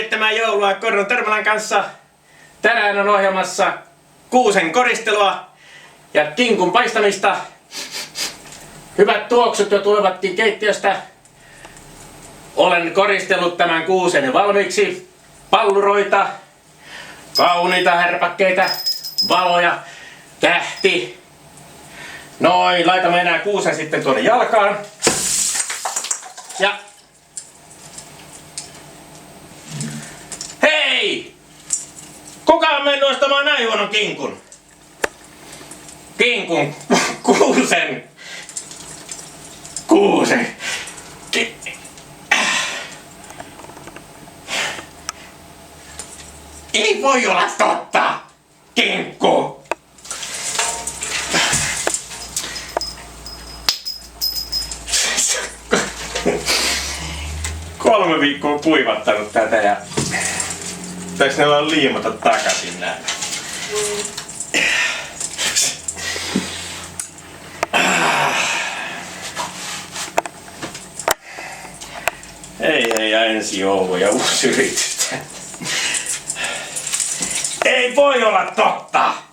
viettämään joulua Korron Törmälän kanssa. Tänään on ohjelmassa kuusen koristelua ja kinkun paistamista. Hyvät tuoksut jo tulevatkin keittiöstä. Olen koristellut tämän kuusen valmiiksi. Palluroita, kauniita härpäkkeitä, valoja, tähti. Noin, laitamme enää kuusen sitten tuonne jalkaan. Ja hei! Kuka on mennyt ostamaan näin huonon kinkun? Kuusen. Ei voi olla totta! Kinkku! Kolme viikkoa kuivattanut tätä ja pitäis ne vaan liimata takaisin näin. Hei ja ensi joulu ja uusi yritys. Ei voi olla totta!